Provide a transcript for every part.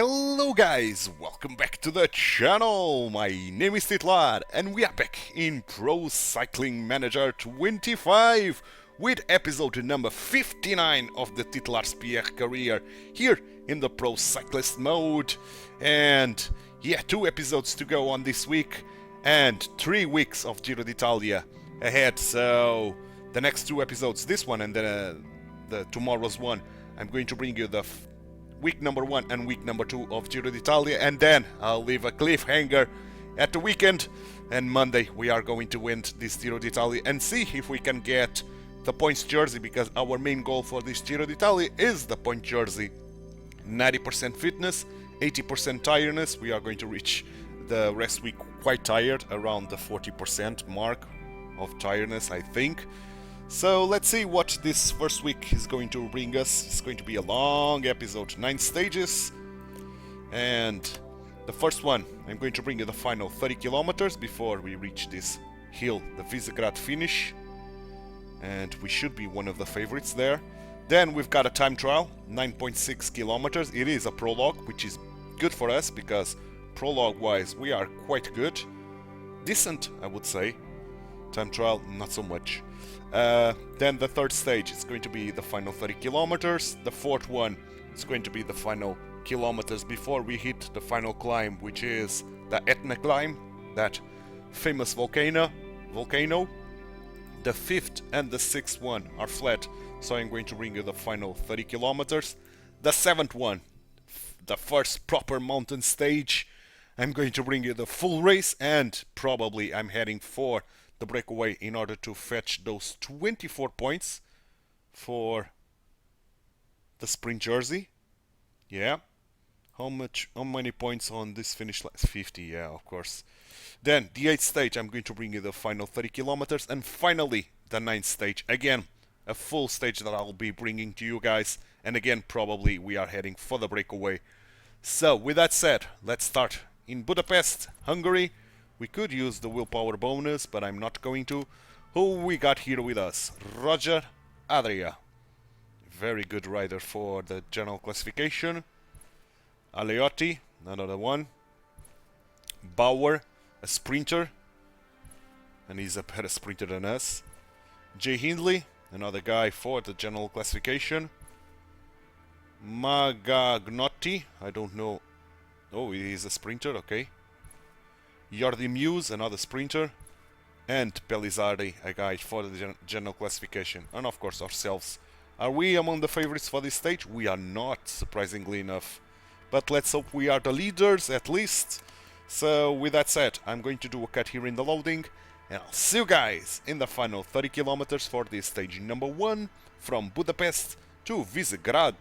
Hello guys, welcome back to the channel. My name is Titular and we are back in Pro Cycling Manager 25 with episode number 59 of the Titular Pierre career here in the Pro Cyclist mode. And yeah, 2 episodes to go on this week and 3 weeks of Giro d'Italia ahead. So the next 2 episodes, this one and then the tomorrow's one, I'm going to bring you the week number 1 and week number 2 of Giro d'Italia, and then I'll leave a cliffhanger at the weekend, and Monday we are going to win this Giro d'Italia and see if we can get the points jersey, because our main goal for this Giro d'Italia is the point jersey. 90% fitness, 80% tiredness. We are going to reach the rest week quite tired, around the 40% mark of tiredness, I think. So let's see what this first week is going to bring us. It's going to be a long episode, 9 stages. And the first one, I'm going to bring you the final 30 kilometers before we reach this hill, the Visegrad finish. And we should be one of the favorites there. Then we've got a time trial, 9.6 kilometers. It is a prologue, which is good for us because prologue-wise we are quite good. Decent, I would say. Time trial, not so much. Then the third stage is going to be the final 30 kilometers. The fourth one is going to be the final kilometers before we hit the final climb, which is the Etna climb, that famous volcano. The fifth and the sixth one are flat, so I'm going to bring you the final 30 kilometers. The seventh one, the first proper mountain stage, I'm going to bring you the full race, and probably I'm heading for the breakaway in order to fetch those 24 points for the sprint jersey. Yeah. How many points on this finish line? 50, yeah, of course. Then the 8th stage, I'm going to bring you the final 30 kilometers, and finally the 9th stage. Again, a full stage that I'll be bringing to you guys, and again probably we are heading for the breakaway. So with that said, let's start in Budapest, Hungary. We could use the willpower bonus, but I'm not going to. Who we got here with us? Roger Adria. Very good rider for the general classification. Aleotti, another one. Bauer, a sprinter. And he's a better sprinter than us. Jay Hindley, another guy for the general classification. Magagnotti, I don't know. Oh, he's a sprinter, okay. Jordi Muse, another sprinter, and Pelizardi, a guy for the general classification, and of course ourselves. Are we among the favorites for this stage? We are not, surprisingly enough, but let's hope we are the leaders at least. So with that said, I'm going to do a cut here in the loading, and I'll see you guys in the final 30 kilometers for this stage number 1 from Budapest to Visegrad.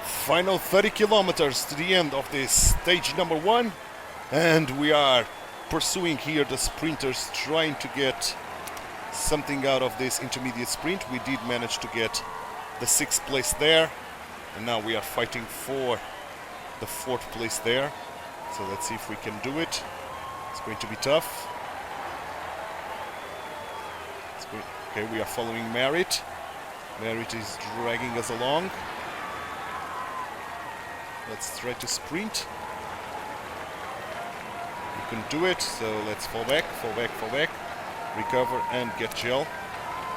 Final 30 kilometers to the end of this stage number 1. And we are pursuing here the sprinters, trying to get something out of this intermediate sprint. We did manage to get the 6th place there, and now we are fighting for the 4th place there. So let's see if we can do it. It's going to be tough. Okay, we are following Merit. Merit is dragging us along. Let's try to sprint. Can do it, so let's fall back, recover and get gel,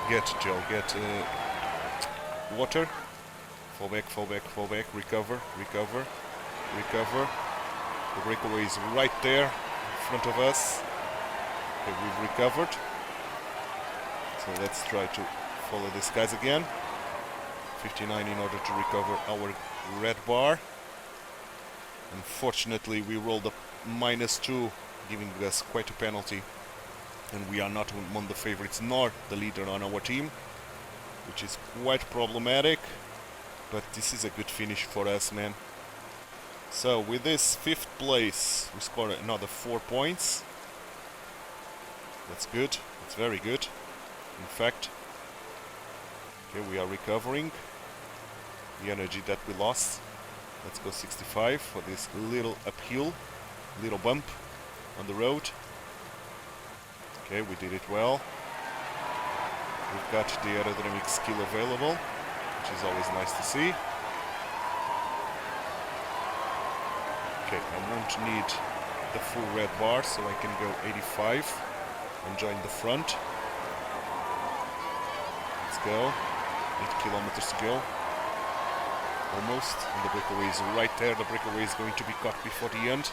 get water, fall back, recover. The breakaway is right there in front of us. Okay, we've recovered, so let's try to follow these guys again. 59 in order to recover our red bar. Unfortunately, we rolled up -2, giving us quite a penalty, and we are not among the favorites nor the leader on our team, which is quite problematic, but this is a good finish for us, man. So with this 5th place we score another 4 points. That's good, that's very good, in fact. Okay, we are recovering the energy that we lost. Let's go 65 for this little uphill, little bump on the road. Okay, we did it well. We've got the aerodynamic skill available, which is always nice to see. Okay, I won't need the full red bar, so I can go 85 and join the front. Let's go. 8 kilometers to go. Almost. And the breakaway is right there. The breakaway is going to be cut before the end.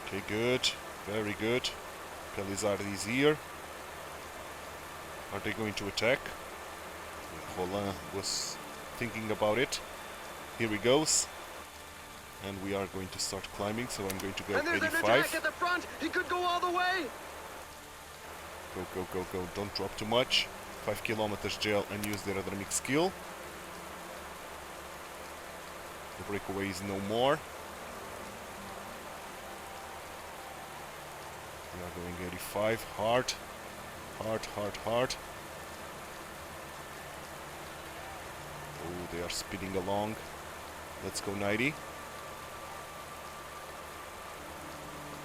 Okay, good. Very good. Pelizardi is here. Are they going to attack? Roland was thinking about it. Here he goes. And we are going to start climbing, so I'm going to go 85. An attack at the front. He could go all the way. Go, go, go, go. Don't drop too much. 5 kilometers gel and use the aerodynamic skill. The breakaway is no more. We are going 85. Hard. Hard, hard, hard. Oh, they are speeding along. Let's go 90.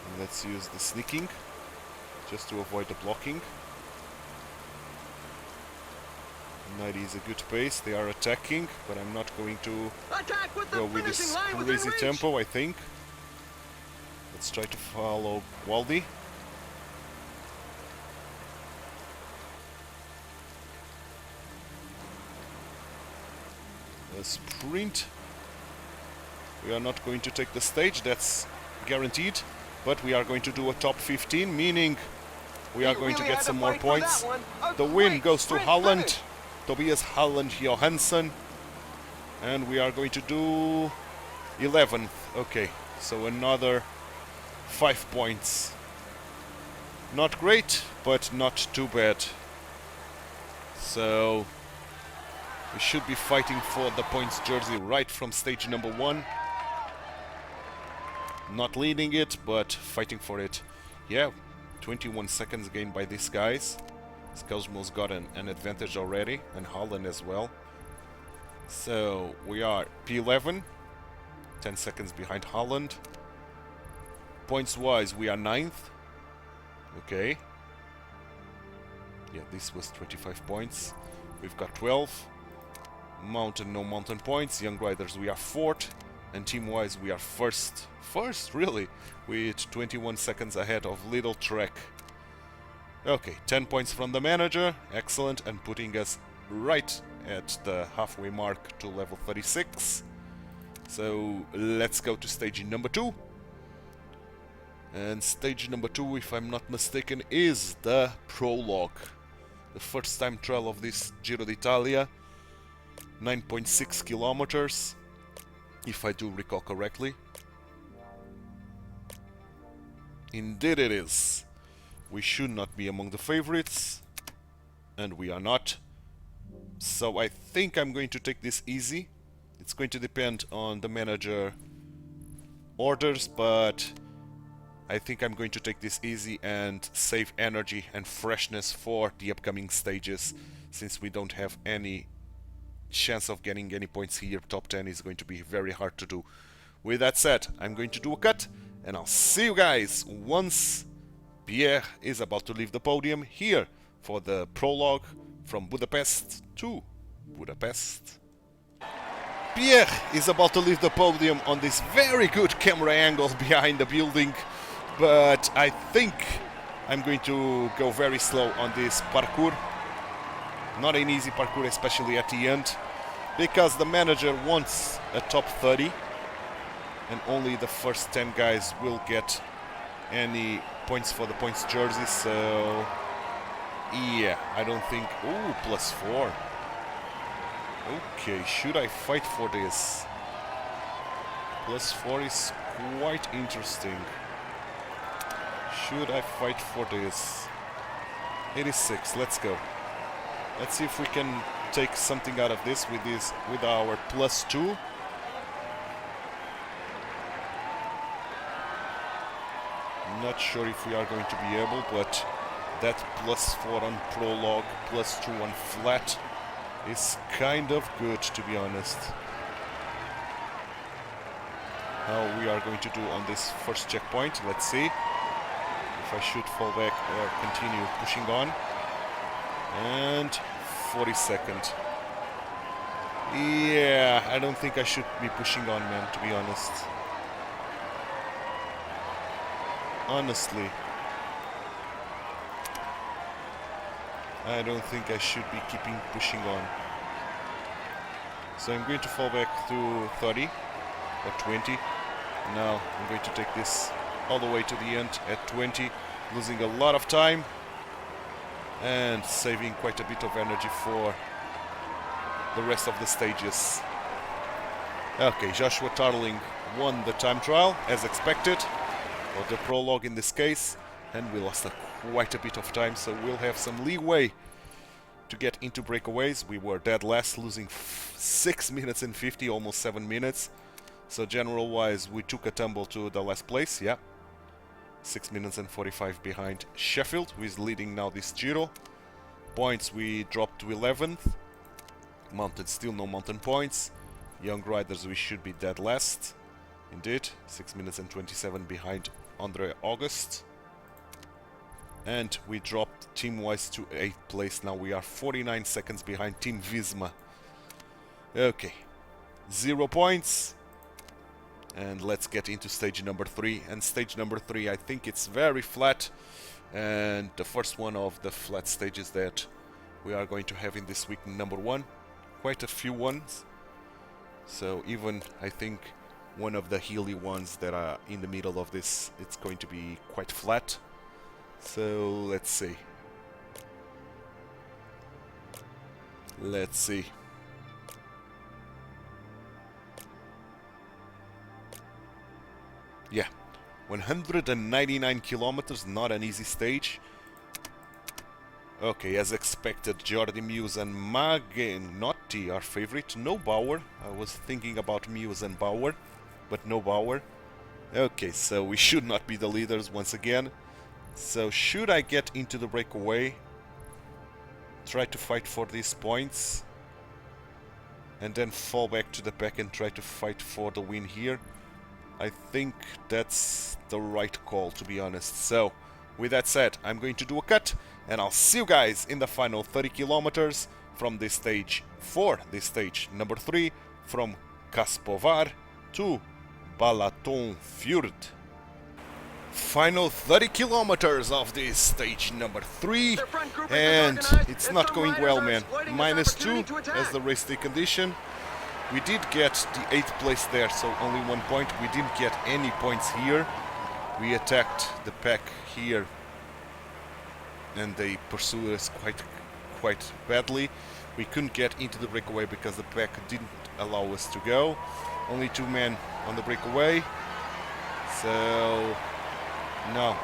And let's use the sneaking just to avoid the blocking. 90 is a good pace. They are attacking, but I'm not going to go with this crazy tempo, I think. Let's try to follow Waldy. A sprint. We are not going to take the stage, that's guaranteed. But we are going to do a top 15, meaning we are going to get some more points. The win goes to Holland. Tobias Holland Johansson. And we are going to do 11th. Okay, so another 5 points. Not great, but not too bad. So we should be fighting for the points jersey right from stage number 1. Not leading it, but fighting for it. Yeah, 21 seconds gained by these guys. Cosmo's got an advantage already, and Holland as well. So we are P11, 10 seconds behind Holland. Points wise, we are 9th. Okay. Yeah, this was 25 points. We've got 12. Mountain, no mountain points. Young Riders, we are 4th. And team-wise, we are first. First, really? With 21 seconds ahead of Little Trek. Okay, 10 points from the manager. Excellent. And putting us right at the halfway mark to level 36. So, let's go to stage number 2. And stage number 2, if I'm not mistaken, is the prologue. The first time trial of this Giro d'Italia. 9.6 kilometers. If I do recall correctly. Indeed it is. We should not be among the favorites. And we are not. So I think I'm going to take this easy. It's going to depend on the manager orders, but I think I'm going to take this easy and save energy and freshness for the upcoming stages, since we don't have any chance of getting any points here. Top 10 is going to be very hard to do. With that said, I'm going to do a cut, and I'll see you guys once Pierre is about to leave the podium here for the prologue from Budapest to Budapest. Pierre is about to leave the podium on this very good camera angle behind the building, but I think I'm going to go very slow on this parkour. Not an easy parkour, especially at the end, because the manager wants a top 30 and only the first 10 guys will get any points for the points jersey. So yeah, I don't think... Ooh, +4. Okay, should I fight for this? +4 is quite interesting. Should I fight for this? 86, let's go. Let's see if we can take something out of this with our +2. Not sure if we are going to be able, but that +4 on prologue, +2 on flat is kind of good, to be honest. How we are going to do on this first checkpoint, let's see. If I should fall back or continue pushing on. And 42nd. Yeah, I don't think I should be pushing on, man, to be honest. Honestly. I don't think I should be keeping pushing on. So I'm going to fall back to 30 or 20. Now I'm going to take this all the way to the end at 20, losing a lot of time and saving quite a bit of energy for the rest of the stages. Okay, Joshua Tarling won the time trial as expected, or the prologue in this case, and we lost quite a bit of time, so we'll have some leeway to get into breakaways. We were dead last, losing 6 minutes and 50, almost 7 minutes. So general wise, we took a tumble to the last place, yeah. 6 minutes and 45 behind Sheffield, who is leading now this Giro. Points, we dropped to 11th. Mountain, still no mountain points. Young riders, we should be dead last. Indeed, 6 minutes and 27 behind Andre August. And we dropped team-wise to 8th place. Now we are 49 seconds behind Team Visma. Okay, 0 points. And let's get into stage number 3. And stage number 3, I think it's very flat. And the first one of the flat stages that we are going to have in this week, number 1. Quite a few ones. So even, I think, one of the hilly ones that are in the middle of this, it's going to be quite flat. So let's see. Let's see. Yeah, 199 kilometers, not an easy stage. Okay, as expected, Jordi Muse and Magenotti are favorite. No Bauer. I was thinking about Muse and Bauer, but no Bauer. Okay, so we should not be the leaders once again. So should I get into the breakaway, try to fight for these points, and then fall back to the back and try to fight for the win here? I think that's the right call, to be honest. So with that said, I'm going to do a cut, and I'll see you guys in the final 30 kilometers from this stage 4, this stage number 3, from Kaspovar to Balaton Fjord. Final 30 kilometers of this stage number 3, and it's not going well, man. -2 as the race day condition. We did get the 8th place there, so only 1 point. We didn't get any points here. We attacked the pack here, and they pursued us quite badly. We couldn't get into the breakaway because the pack didn't allow us to go. Only 2 men on the breakaway. So now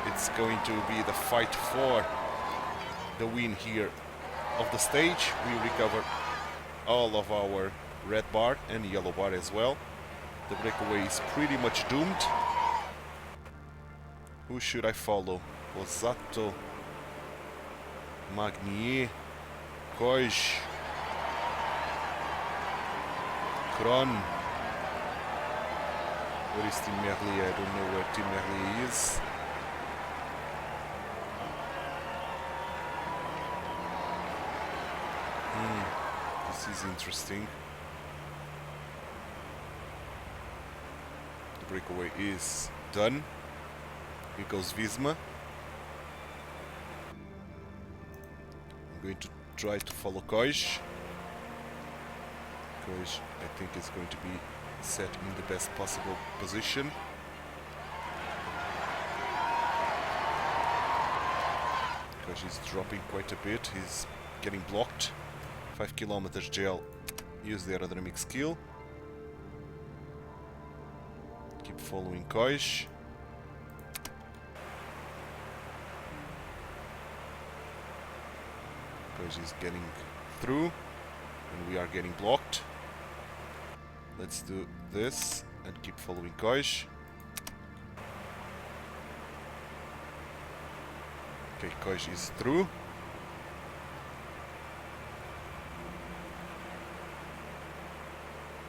it's going to be the fight for the win here of the stage. We recover all of our red bar and yellow bar as well. The breakaway is pretty much doomed. Who should I follow? Osato, Magnier, Koj, Kron. Where is Tim Merlier? I don't know where Tim Merlier is. This is interesting. The breakaway is done. Here goes Visma. I'm going to try to follow Koj. Koj, I think, is going to be set in the best possible position. Koj is dropping quite a bit. He's getting blocked. 5 kilometers gel. Use the aerodynamic skill. Keep following Koj. Koj is getting through, and we are getting blocked. Let's do this and keep following Koj. Okay, Koj is through.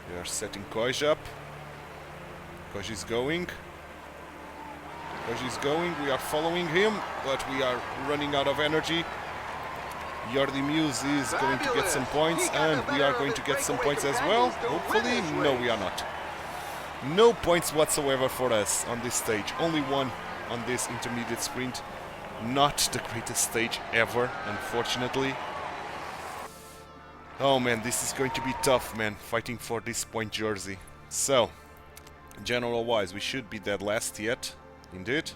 We are setting Koj up. Koj is going. Koj is going. We are following him, but we are running out of energy. Jordi Muse is going to get some points, and we are going to get some points as well. Hopefully, no, we are not. No points whatsoever for us on this stage. Only one on this intermediate sprint. Not the greatest stage ever, unfortunately. Oh man, this is going to be tough, man, fighting for this point jersey. So, general-wise, we should be dead last yet, indeed.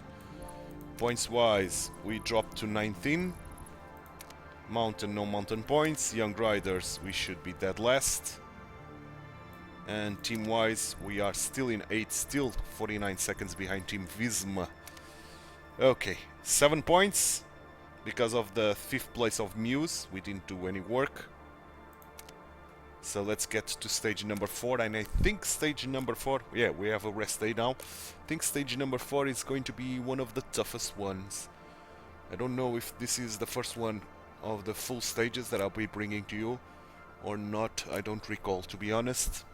Points-wise, we dropped to 19. Mountain, no mountain points. Young riders, we should be dead last. And team-wise, we are still in 8th, still 49 seconds behind Team Visma. Okay, 7 points. Because of the 5th place of Muse, we didn't do any work. So let's get to stage number 4, and I think stage number 4, yeah, we have a rest day now. I think stage number 4 is going to be one of the toughest ones. I don't know if this is the first one of the full stages that I'll be bringing to you or not. I don't recall, to be honest.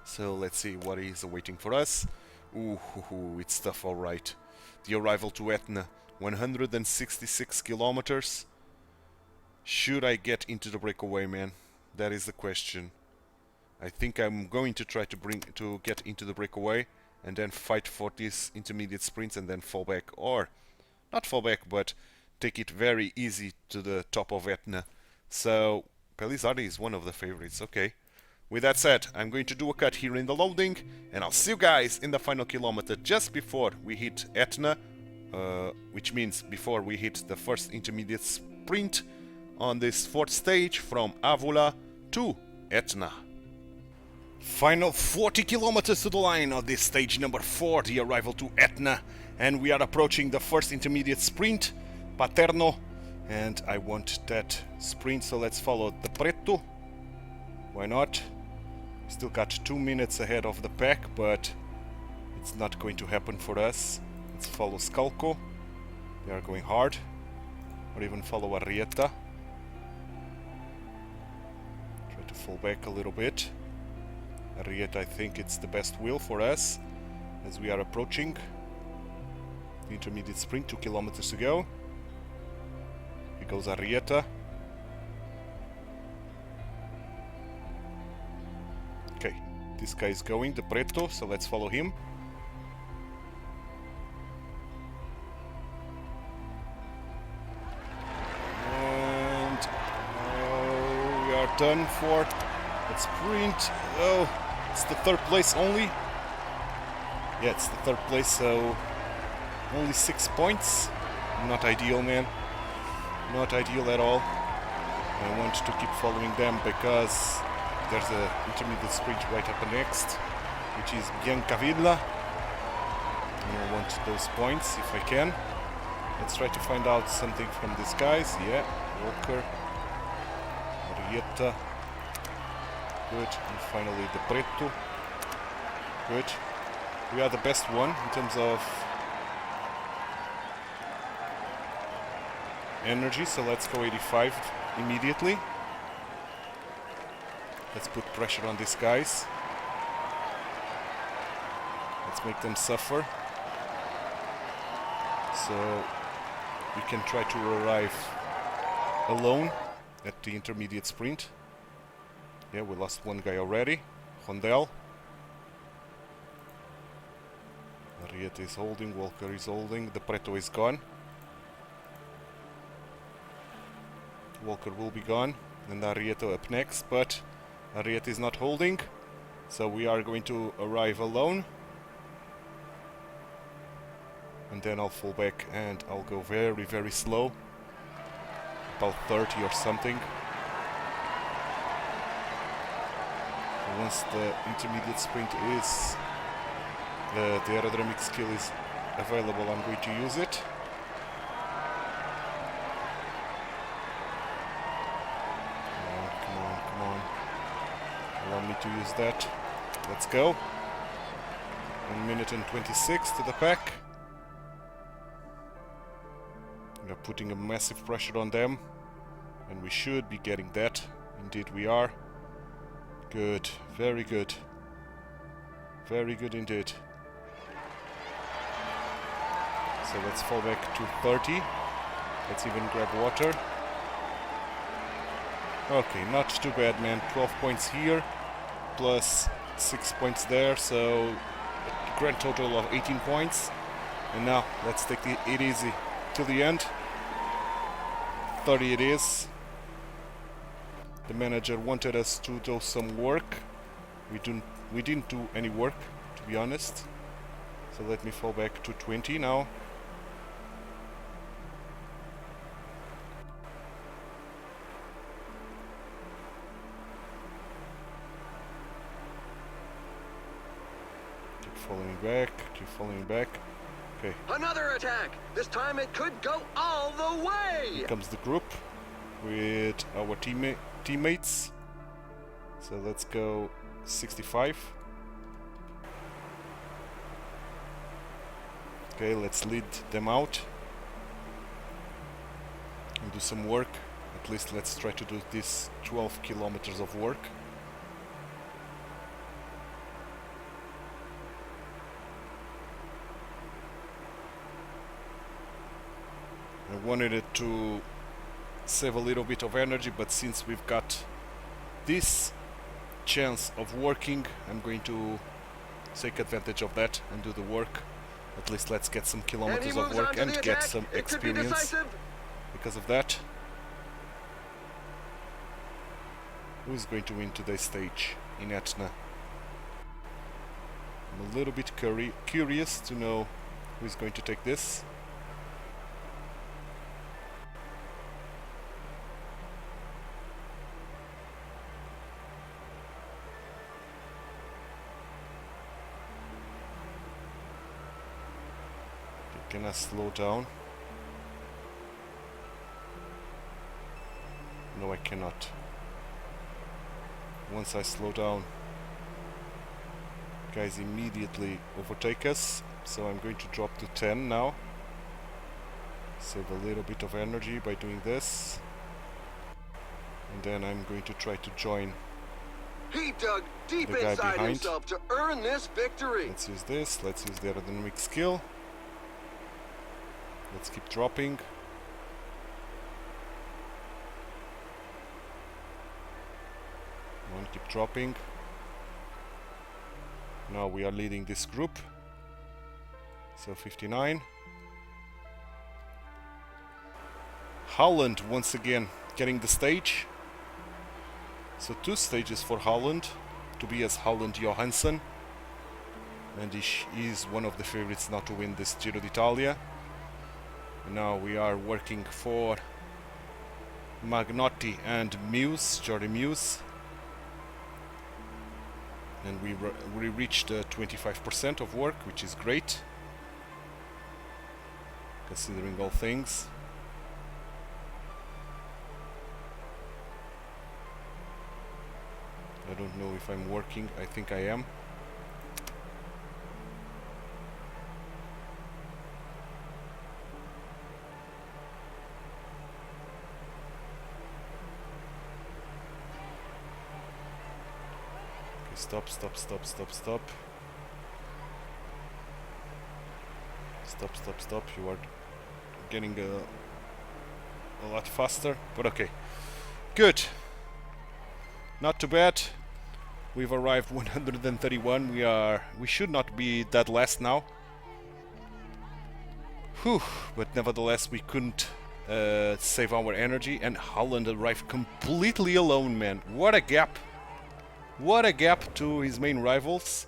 So let's see what is awaiting for us. Ooh, it's tough, alright. The arrival to Etna, 166 kilometers. Should I get into the breakaway, man? That is the question. I think I'm going to try to get into the breakaway and then fight for these intermediate sprints and then fall back, or not fall back, but take it very easy to the top of Etna. So Pelizardi is one of the favorites. Okay. With that said, I'm going to do a cut here in the loading, and I'll see you guys in the final kilometer just before we hit Etna, which means before we hit the first intermediate sprint on this 4th stage from Avola to Etna. Final 40 kilometers to the line of this stage number 4, the arrival to Etna, and we are approaching the first intermediate sprint, Paterno, and I want that sprint, so let's follow the Preto. Why not? Still got 2 minutes ahead of the pack, but it's not going to happen for us. Let's follow Scalco. They are going hard. Or even follow Arrieta. Try to fall back a little bit. Arrieta, I think it's the best wheel for us as we are approaching the intermediate sprint, 2 kilometers to go. Here goes Arrieta. Okay, this guy is going, the Preto, so let's follow him. And we are done for the sprint. Oh, it's the 3rd place only. Yeah, it's the 3rd place, so only 6 points. Not ideal, man. Not ideal at all. I want to keep following them because there's an intermediate sprint right up next, which is Biancavilla. And I want those points if I can. Let's try to find out something from these guys. Yeah, Walker, Marietta. Good. And finally the Preto. Good. We are the best one in terms of energy, so let's go 85 immediately. Let's put pressure on these guys. Let's make them suffer. So we can try to arrive alone at the intermediate sprint. Yeah, we lost one guy already. Rondel. Arrieta is holding, Walker is holding, the Preto is gone. Walker will be gone, and Arrieta up next, but Arrieta is not holding, so we are going to arrive alone. And then I'll fall back and I'll go very, very slow. About 30 or something. Once the intermediate sprint is, the aerodynamic skill is available, I'm going to use it. Come on. Allow me to use that. Let's go. 1 minute and 26 to the pack. We are putting a massive pressure on them, and we should be getting that. Indeed we are. Good, very good. Very good indeed. So let's fall back to 30. Let's even grab water. Okay, not too bad, man. 12 points here, plus 6 points there, so a grand total of 18 points. And now, let's take it easy till the end. 30 it is. The manager wanted us to do some work. We didn't do any work, to be honest. So let me fall back to 20 now. Keep falling back. Okay. Another attack! This time it could go all the way! Here comes the group with our teammates. So let's go 65. Okay, let's lead them out and do some work. At least let's try to do this 12 kilometers of work. I wanted it to save a little bit of energy, but since we've got this chance of working, I'm going to take advantage of that and do the work. At least let's get some kilometers of work and get some experience because of that. Who's going to win today's stage in Etna? I'm a little bit curious to know who's going to take this. Can I slow down? No, I cannot. Once I slow down, guys immediately overtake us. So I'm going to drop to 10 now. Save a little bit of energy by doing this. And then I'm going to try to join He dug deep the guy inside behind. himself to earn this victory. Let's use this. Let's use the aerodynamic skill. Let's keep dropping. One, keep dropping. Now we are leading this group. So 59. Holland once again getting the stage. So 2 stages for Holland. Tobias Holland Johansson. And he is one of the favorites now to win this Giro d'Italia. Now we are working for Magnotti and Muse, Jordi Muse. And we reached 25% of work, which is great, considering all things. I don't know if I'm working, I think I am. Stop. Stop. You are getting a lot faster, but okay. Good. Not too bad. We've arrived 131. We should not be dead last now. Whew, but nevertheless we couldn't save our energy, and Holland arrived completely alone, man. What a gap. What a gap to his main rivals.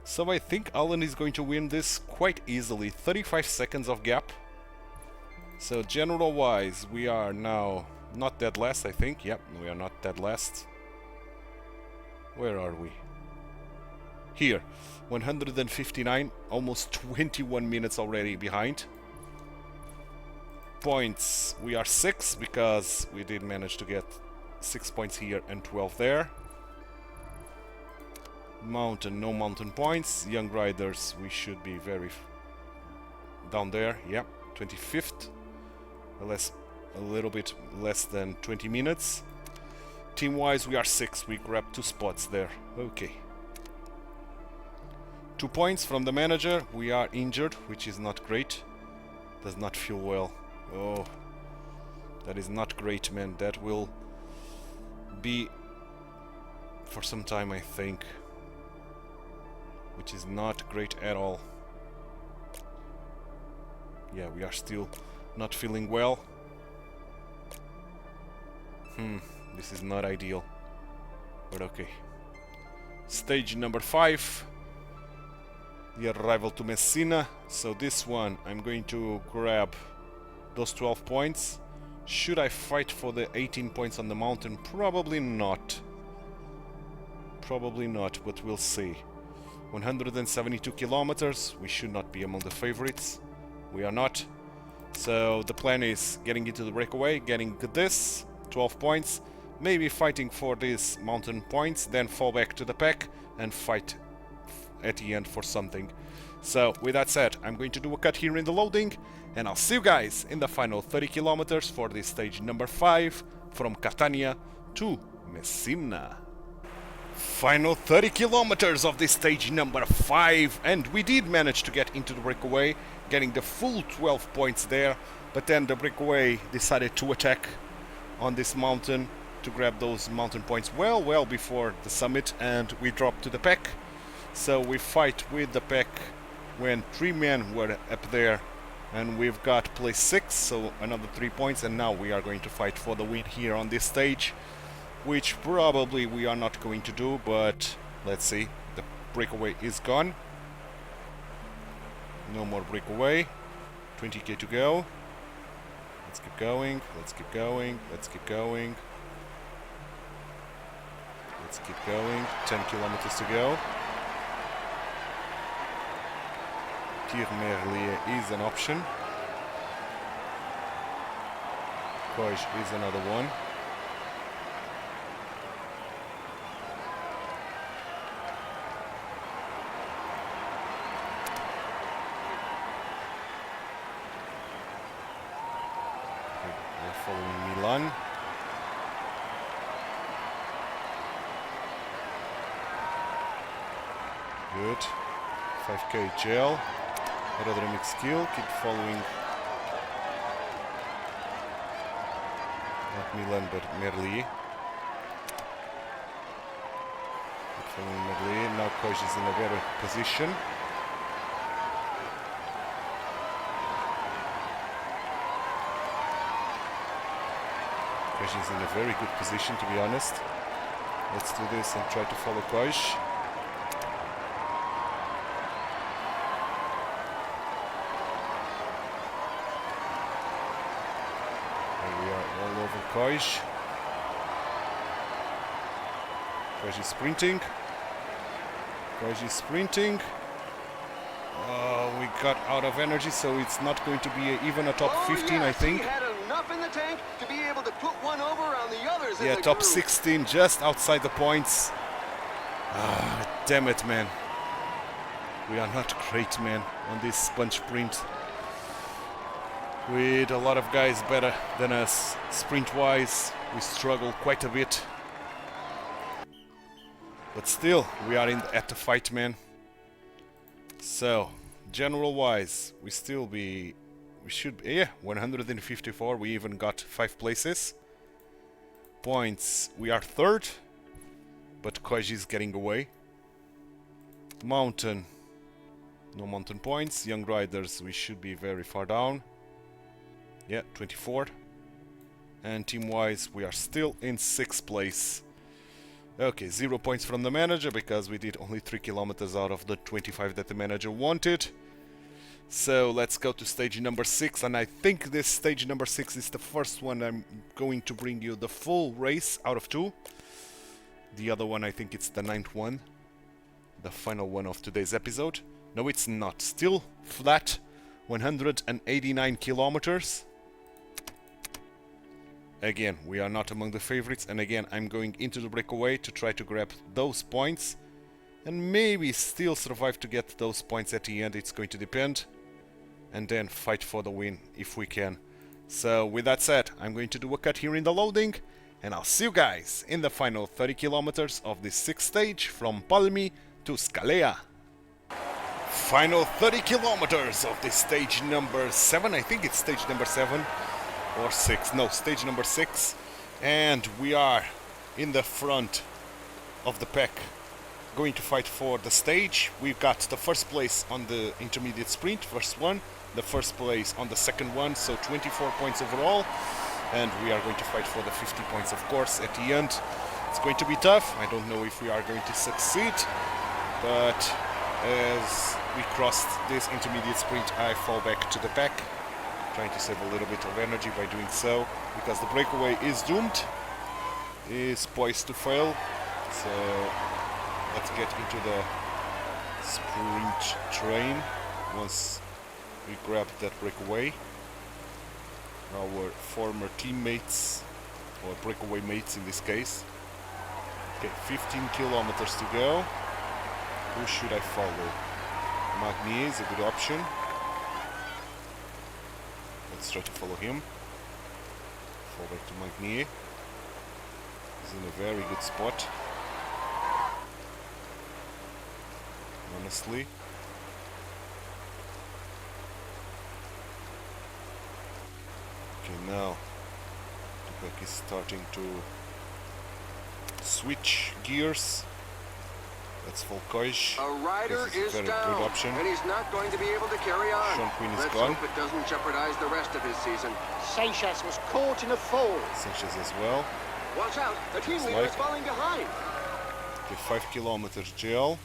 So I think Holland is going to win this quite easily. 35 seconds of gap. So general wise, we are now not dead last, I think. Yep, we are not dead last. Where are we? Here, 159, almost 21 minutes already behind. Points, we are 6 because we did manage to get 6 points here and 12 there. Mountain, no mountain points. Young riders, we should be very down there. Yep, 25th. A little bit less than 20 minutes. Team-wise, we are 6. We grabbed 2 spots there. Okay. 2 points from the manager. We are injured, which is not great. Does not feel well. Oh, that is not great, man. That will be for some time, I think, which is not great at all. Yeah, we are still not feeling well. This is not ideal, but okay. Stage number 5, the arrival to Messina. So this one, I'm going to grab those 12 points. Should I fight for the 18 points on the mountain? Probably not. Probably not, but we'll see. 172 kilometers, we should not be among the favorites. We are not. So the plan is getting into the breakaway, getting this, 12 points, maybe fighting for these mountain points, then fall back to the pack and fight at the end for something. So with that said, I'm going to do a cut here in the loading, and I'll see you guys in the final 30 kilometers for this stage number 5 from Catania to Messina. Final 30 kilometers of this stage number 5, and we did manage to get into the breakaway, getting the full 12 points there, but then the breakaway decided to attack on this mountain to grab those mountain points well before the summit, and we dropped to the pack. So we fight with the pack when 3 men were up there, and we've got place 6, so another 3 points, and now we are going to fight for the win here on this stage, which probably we are not going to do, but let's see. The breakaway is gone. No more breakaway. 20k to go. Let's keep going, let's keep going, let's keep going. Let's keep going. 10 kilometers to go. Tir-Merlier is an option. Coge is another one. We're following Milan. Good. 5k gel. Aerodynamic skill. Keep following. Not Milan, but Merlier. Keep following Merlier. Now Coge is in a better position. Coge is in a very good position, to be honest. Let's do this and try to follow Coge. Coge. Coge is sprinting. Coge is sprinting. Oh, we got out of energy, so it's not going to be even a top 15, yes, I think. He had enough in the tank to be able to put one over on the others. Yeah, top 16, just outside the points. Ah, damn it, man. We are not great, man, on this sponge sprint. With a lot of guys better than us sprint-wise, we struggle quite a bit. But still, we are at the fight, man. So, general-wise, we should be, yeah, 154. We even got 5 places. Points, we are 3rd, but Coge is getting away. Mountain, no mountain points. Young riders, we should be very far down. Yeah, 24th. And team-wise, we are still in 6th place. Okay, 0 points from the manager because we did only 3 kilometers out of the 25 that the manager wanted. So let's go to stage number 6, and I think this stage number 6 is the first one I'm going to bring you the full race out of 2. The other one, I think it's the 9th one. The final one of today's episode. No, it's not. Still flat, 189 kilometers. Again, we are not among the favorites, and again, I'm going into the breakaway to try to grab those points and maybe still survive to get those points at the end. It's going to depend, and then fight for the win if we can. So with that said, I'm going to do a cut here in the loading, and I'll see you guys in the final 30 kilometers of this 6th stage from Palmi to Scalea. Final 30 kilometers of this stage number 7. I think it's stage number 7 or 6. No, stage number 6. And we are in the front of the pack going to fight for the stage. We've got the first place on the intermediate sprint, first one, the first place on the second one, so 24 points overall, and we are going to fight for the 50 points, of course, at the end. It's going to be tough. I don't know if we are going to succeed, but as we crossed this intermediate sprint, I fall back to the pack, trying to save a little bit of energy by doing so, because the breakaway is doomed, is poised to fail. So let's get into the sprint train once we grab that breakaway. Our former teammates, or breakaway mates in this case. Okay, 15 kilometers to go. Who should I follow? Magnier is a good option. Let's try to follow him. Fall back to Magnier. He's in a very good spot. Honestly. Okay, now the pack is starting to switch gears. Let's fall Koish. A rider This is a is very down, good option. and he's not going to be able to carry on. Sean Quinn is Let's gone. hope it doesn't jeopardize the rest of his season. Sanchez was caught in a fall. Sanchez as well. Watch out, the team leader is falling behind. Okay, 5 kilometers gel.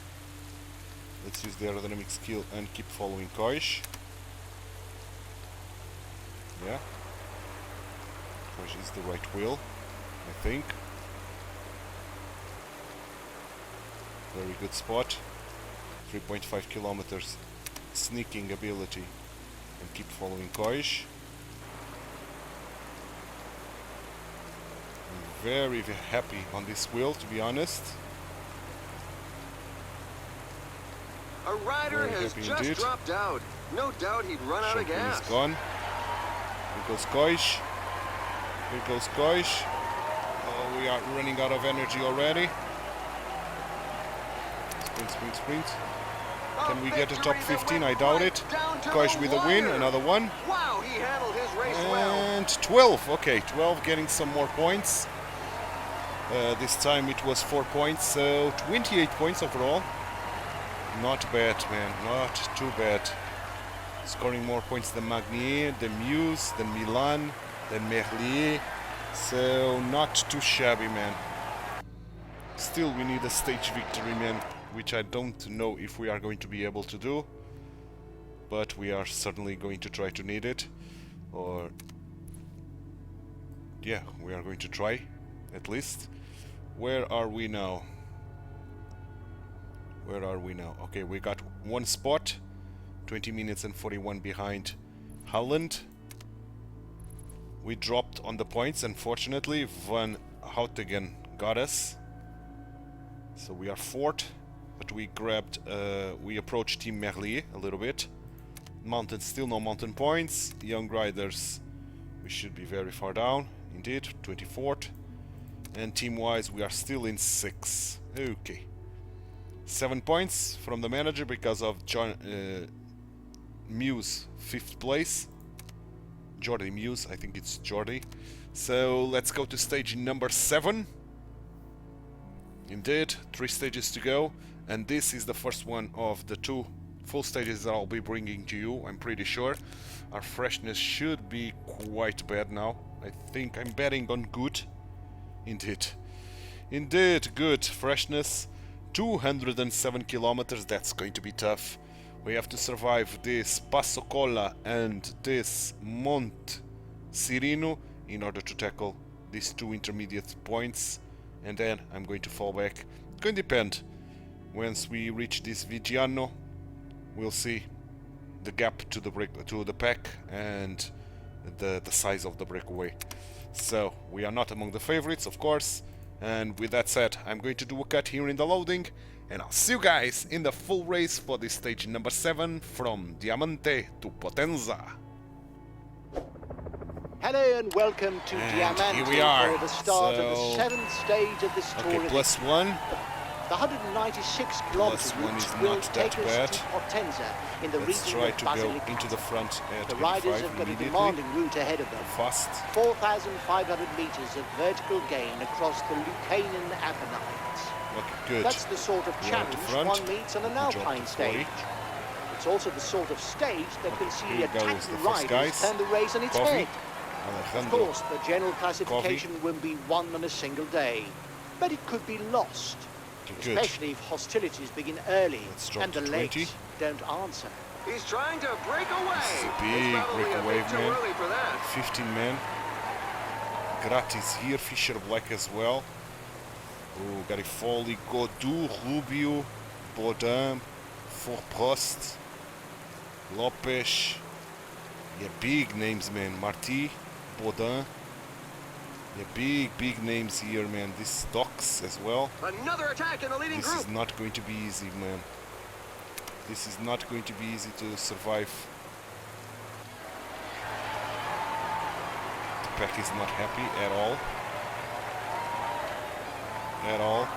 Let's use the aerodynamic skill and keep following Koish. Yeah. Koish is the right wheel, I think. Very good spot. 3.5 kilometers sneaking ability, and keep following Koish. I'm very happy on this wheel, to be honest. A rider Very has happy just indeed. dropped out. No doubt he'd run out of Sean Quinn is gas. gone. Here goes Koish. Here goes Koish. Oh, we are running out of energy already. Sprint, sprint, sprint. Can we get a top 15? I doubt it. Koish with a win, another one. Wow, he handled his race well. And 12. Okay, 12 getting some more points. This time it was 4 points, so 28 points overall. Not bad, man. Not too bad. Scoring more points than Magnier, than Muse, than Milan, than Merlier. So not too shabby, man. Still, we need a stage victory, man, which I don't know if we are going to be able to do. But we are certainly going to try to need it. Or... yeah, we are going to try, at least. Where are we now? Where are we now? Okay, we got one spot. 20 minutes and 41 behind Holland. We dropped on the points, unfortunately. Van Houtegen got us. So we are fourth. But we grabbed... we approached Team Merlier a little bit. Mountain, still no mountain points. Young riders, we should be very far down. Indeed, 24th. And team-wise, we are still in 6th. Okay. 7 points from the manager because of John Muse, 5th place. Jordi Muse, I think it's Jordi. So let's go to stage number 7. Indeed, 3 stages to go, and this is the first one of the 2 full stages that I'll be bringing to you, I'm pretty sure. Our freshness should be quite bad now. I think I'm betting on good. Indeed. Indeed, good freshness. 207 kilometers, that's going to be tough. We have to survive this Passo Colla and this Monte Cirino in order to tackle these 2 intermediate points, and then I'm going to fall back. It's going to depend. Once we reach this Vigiano, we'll see the gap to the pack and the size of the breakaway. So we are not among the favorites, of course. And with that said, I'm going to do a cut here in the loading, and I'll see you guys in the full race for this stage number 7 from Diamante to Potenza. Hello and welcome to And Diamante here we are. for the start of the So- 7th stage of this Okay, tournament. +1. The 196 Plus kilometre one route is will not take that us bad. to Potenza in the Let's region try of to go Basilicata. into the front at The riders 85 have got a immediately. demanding route ahead of them. Fast. 4,500 metres of vertical gain across the Lucanian Apennines. Okay, good. That's the sort of We are at the challenge front. one meets on an Good job alpine to 40. stage. It's also the sort of stage that can see here goes the attacking first riders guys. turn the race on its Coffee. head. Of Alejandro. course, the general classification won't be won on a single day, but it could be lost, Okay, good. especially if hostilities begin early Let's drop and the to legs 20. don't answer. He's trying to break away. This is a It's big probably a breakaway, bit too man. early for that. 15 men. Gratis here, Fisher Black as well. Oh, Garifoli, Godu, Rubio, Baudin, Forprost, Lopes. Yeah, big names, man. Marti, Baudin. Yeah, big names here, man. This Docs as well. Another attack in the leading This group. is not going to be easy, man. This is not going to be easy to survive. The pack is not happy at all. At all.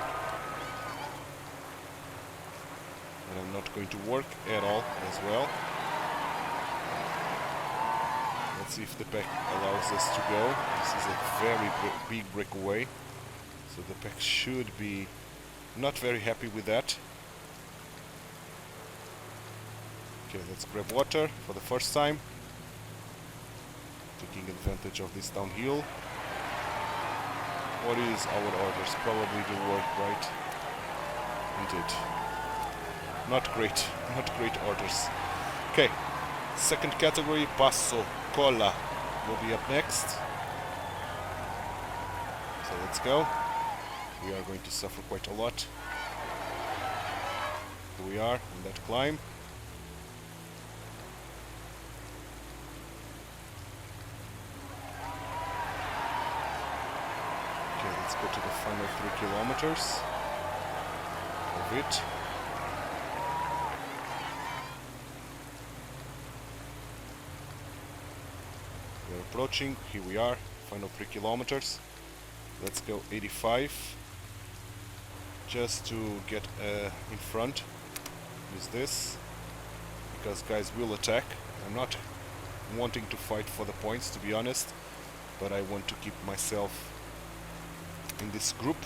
And I'm not going to work at all as well. Let's see if the pack allows us to go. This is a very big breakaway. So the pack should be not very happy with that. Okay, let's grab water for the first time. Taking advantage of this downhill. What is our orders? Probably the work, right? Indeed. Not great orders. Okay, second category, Passo Cola will be up next. So let's go. We are going to suffer quite a lot. Here we are on that climb. Okay, let's go to the final 3 kilometers of it. We're approaching. Here we are, final 3 kilometers. Let's go 85 just to get in front. Use this because guys will attack. I'm not wanting to fight for the points, to be honest, but I want to keep myself in this group.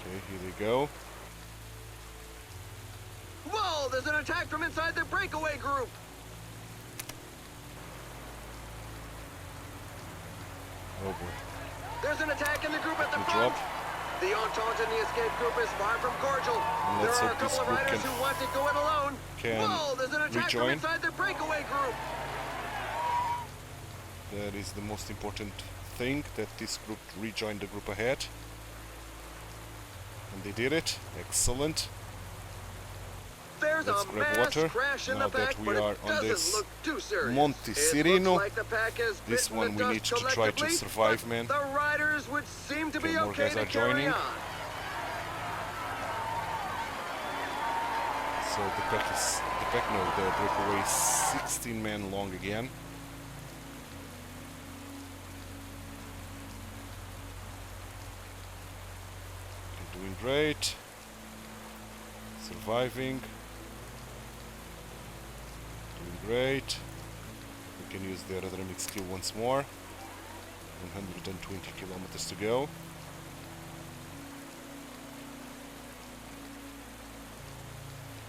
Okay, here they go. Whoa, there's an attack from inside the breakaway group. Oh boy. There's an attack in the group at the Good front. job. The Entente in the escape group is far from cordial. There let's are a hope this couple of group riders can- who want to go it alone. can Whoa, there's an attack from rejoin. inside the breakaway group. That is the most important thing, that this group rejoined the group ahead. And they did it. Excellent. There's Let's a grab mass water. crash in Now the pack, that we but are it on doesn't this look too serious. Monte It Sereno, looks like the pack has this bitten one the we need dust to try to collectively, survive, but man. The riders would seem to Okay, be more okay guys to are carry joining. on. So the breakaway is 16 men long again. Okay, doing great. Surviving. Doing great. We can use the aerodynamic skill once more. 120 kilometers to go.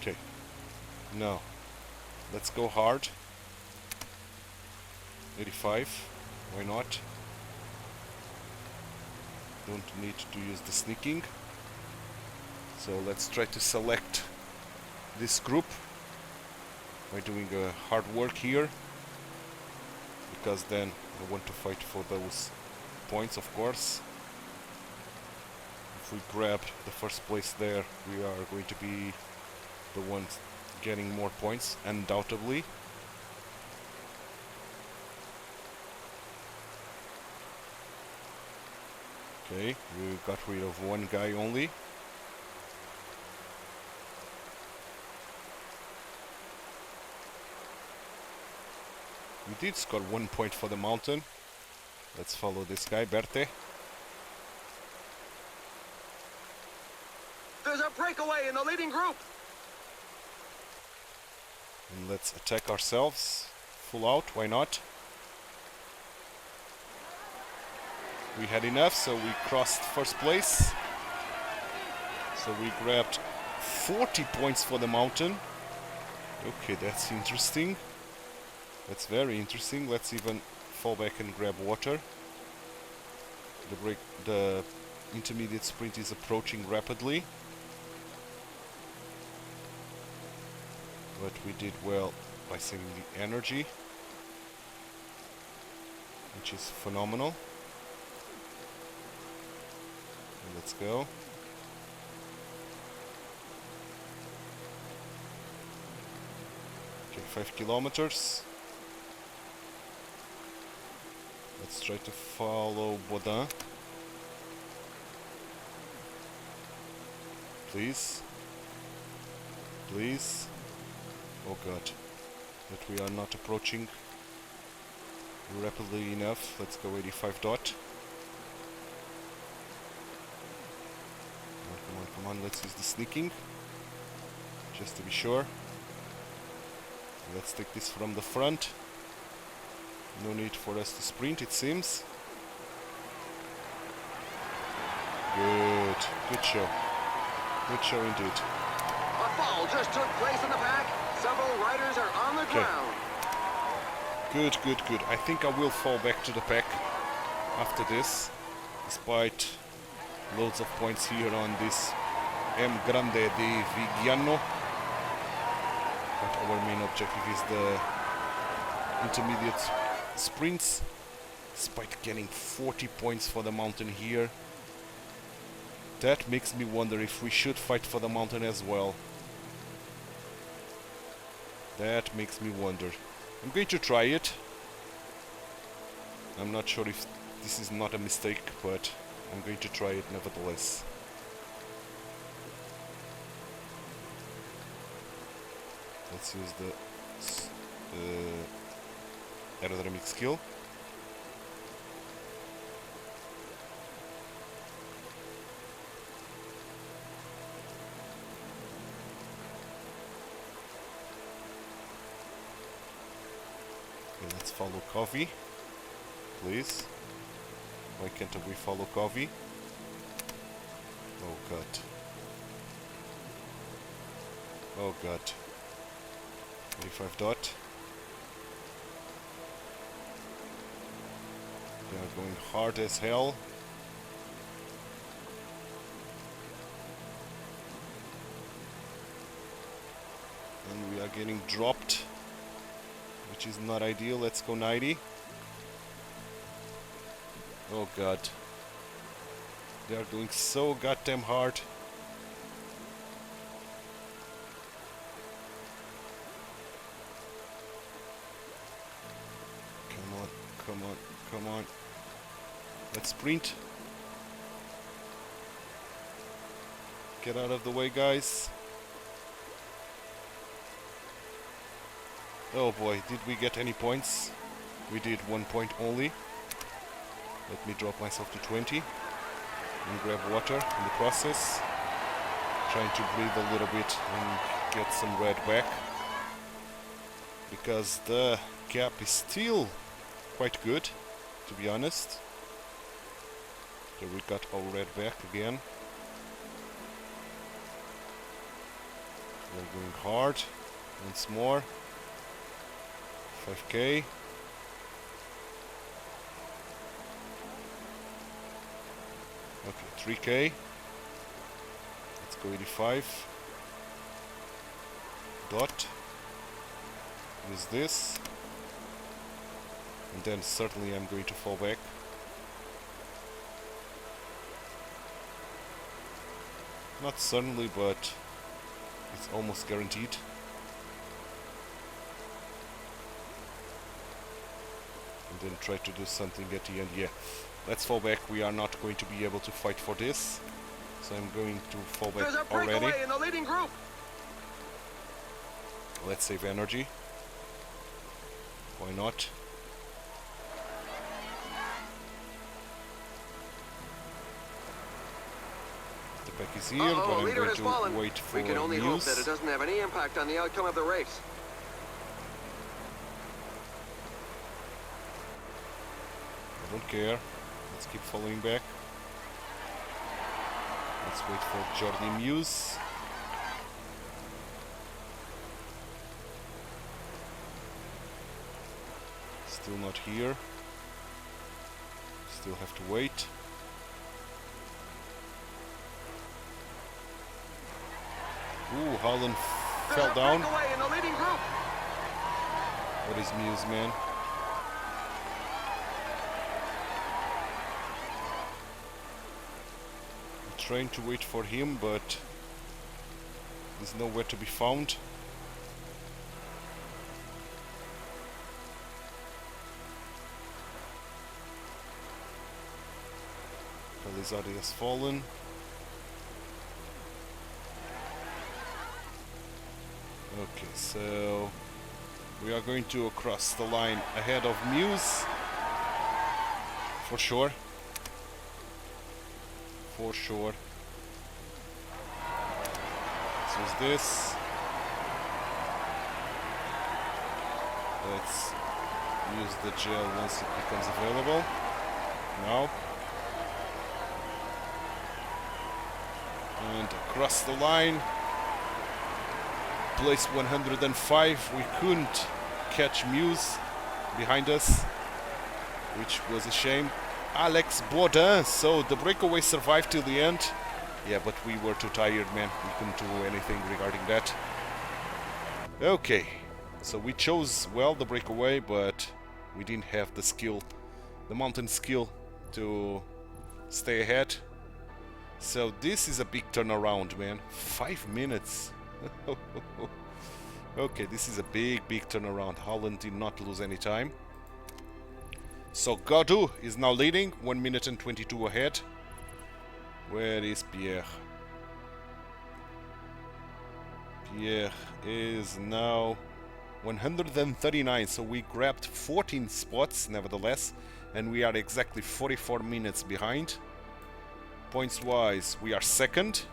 Okay. Now, let's go hard. 85. Why not? Don't need to use the sneaking. So let's try to select this group by doing hard work here, because then I want to fight for those points, of course. If we grab the first place there, we are going to be the ones getting more points, undoubtedly. Okay, we got rid of one guy only. We did score 1 point for the mountain. Let's follow this guy, Berthe. There's a breakaway in the leading group. And let's attack ourselves. Full out, why not? We had enough, so we crossed first place. So we grabbed 40 points for the mountain. Okay, that's interesting. That's very interesting. Let's even fall back and grab water. The intermediate sprint is approaching rapidly. But we did well by saving the energy, which is phenomenal. And let's go. Okay, 5 kilometers. Let's try to follow Baudin. Please. Please. Oh god. That we are not approaching rapidly enough. Let's go 85 dot. Come on, come on. Let's use the sneaking. Just to be sure. Let's take this from the front. No need for us to sprint, it seems. Good. Good show. Good show indeed. A fall just took place in the pack. Several riders are on the ground. Good, good, good. I think I will fall back to the pack after this, despite loads of points here on this M Grande di Vigiano. But our main objective is the intermediate sprints. Despite getting 40 points for the mountain here, that makes me wonder if we should fight for the mountain as well. That makes me wonder. I'm going to try it. I'm not sure if this is not a mistake, but I'm going to try it nevertheless. Let's use the aerodynamic skill. Okay, let's follow Covey, please. Why can't we follow Covey? Oh god. Oh god. 85 dot. They are going hard as hell. And we are getting dropped, which is not ideal. Let's go 90. Oh god. They are going so goddamn hard. Come on, come on, come on. Let's sprint. Get out of the way, guys. Oh boy, did we get any points? We did 1 point only. Let me drop myself to 20 and grab water in the process. Trying to breathe a little bit and get some red back, because the gap is still quite good, to be honest. So we got our red back again. We're going hard once more. 5k. Okay, 3k. Let's go 85. Dot. Use this. And then certainly I'm going to fall back. Not certainly, but it's almost guaranteed. And then try to do something at the end. Yeah, let's fall back. We are not going to be able to fight for this, so I'm going to fall back There's a already. breakaway in the leading group. Let's save energy. Why not? The pack is here, but I'm leader going has to fallen. wait for We can only hope news. that it doesn't have any impact on the outcome of the race. I don't care. Let's keep following back. Let's wait for Jordi Muse. Still not here. Still have to wait. Ooh, Holland fell down. Breakaway in the leading group. What is Muse, man? I'm trying to wait for him, but he's nowhere to be found. Pelizardi has fallen. Okay, so we are going to cross the line ahead of Muse. For sure. For sure. So is this. Let's use the gel once it becomes available. Now. And across the line. Place 105. We couldn't catch Muse behind us, which was a shame. Alex Baudin, so the breakaway survived till the end. Yeah, but we were too tired, man. We couldn't do anything regarding that. Okay, so we chose, well, the breakaway, but we didn't have the skill, the mountain skill to stay ahead. So this is a big turnaround, man. 5 minutes. Okay, this is a big turnaround. Holland did not lose any time. So Gaudu is now leading, 1 minute and 22 ahead. Where is Pierre? Pierre is now 139, so we grabbed 14 spots nevertheless, and we are exactly 44 minutes behind. Points wise, we are second.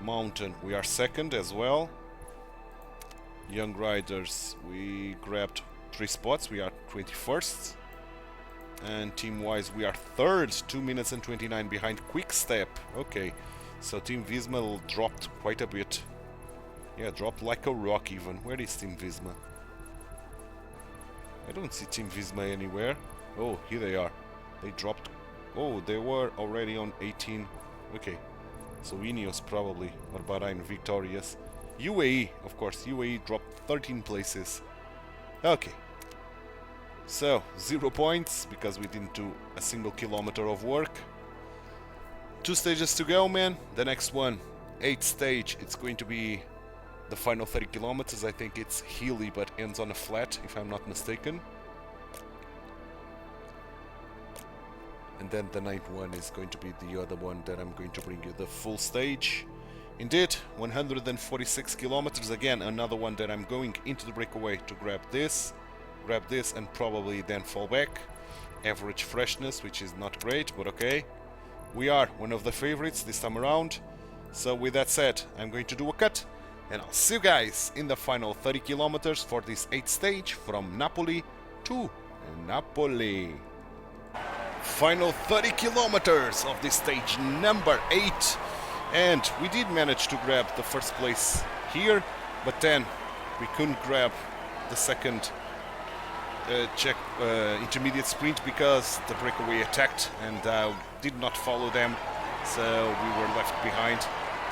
Mountain, we are second as well. Young riders, we grabbed 3 spots, we are 21st. And team wise, we are third, 2 minutes and 29 behind Quick Step. Okay, so Team Visma dropped quite a bit. Yeah, dropped like a rock even. Where is Team Visma? I don't see Team Visma anywhere. Oh, here they are. They dropped. Oh, they were already on 18. Okay. So Ineos probably, or Bahrain victorious. UAE, of course, UAE dropped 13 places. Okay. So, 0 points, because we didn't do a single kilometer of work. 2 stages to go, man. The next one, 8th stage, it's going to be the final 30 kilometers. I think it's hilly, but ends on a flat, if I'm not mistaken. And then the 9th one is going to be the other one that I'm going to bring you the full stage. Indeed, 146 kilometers, again, another one that I'm going into the breakaway to grab this, and probably then fall back. Average freshness, which is not great, but okay. We are one of the favorites this time around. So with that said, I'm going to do a cut, and I'll see you guys in the final 30 kilometers for this 8th stage from Napoli to Napoli. Final 30 kilometers of this stage number 8, and we did manage to grab the first place here, but then we couldn't grab the second intermediate sprint because the breakaway attacked and did not follow them, so we were left behind.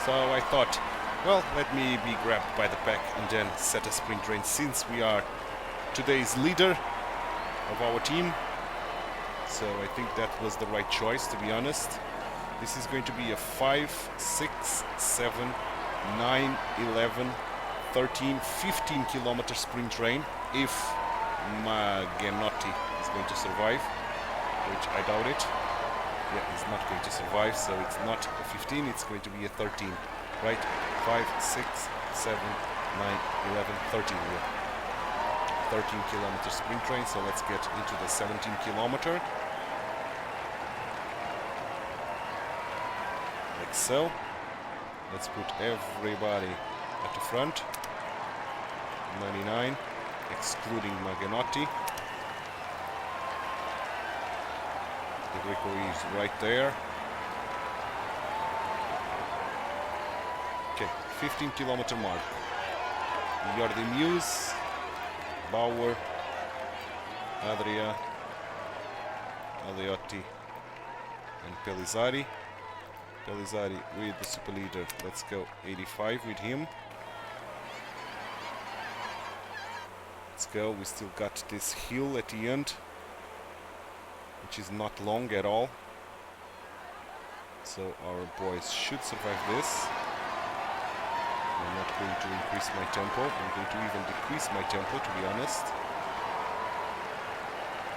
So I thought, well, let me be grabbed by the pack and then set a sprint range, since we are today's leader of our team. So I think that was the right choice, to be honest. This is going to be a 5, 6, 7, 9, 11, 13, 15 kilometer sprint rain if Magenotti is going to survive, which I doubt it. Yeah, he's not going to survive, so it's not a 15, it's going to be a 13, right? 5, 6, 7, 9, 11, 13, yeah. 13-kilometer sprint train, so let's get into the 17-kilometer. Like so. Let's put everybody at the front. 99, excluding Magenotti. The Greco is right there. Okay, 15-kilometer mark. Jordi Muse, Bauer, Adria, Aliotti, and Pellizzari. Pellizzari with the super leader. Let's go 85 with him. Let's go. We still got this hill at the end, which is not long at all. So our boys should survive this. I'm not going to increase my tempo. I'm going to even decrease my tempo, to be honest.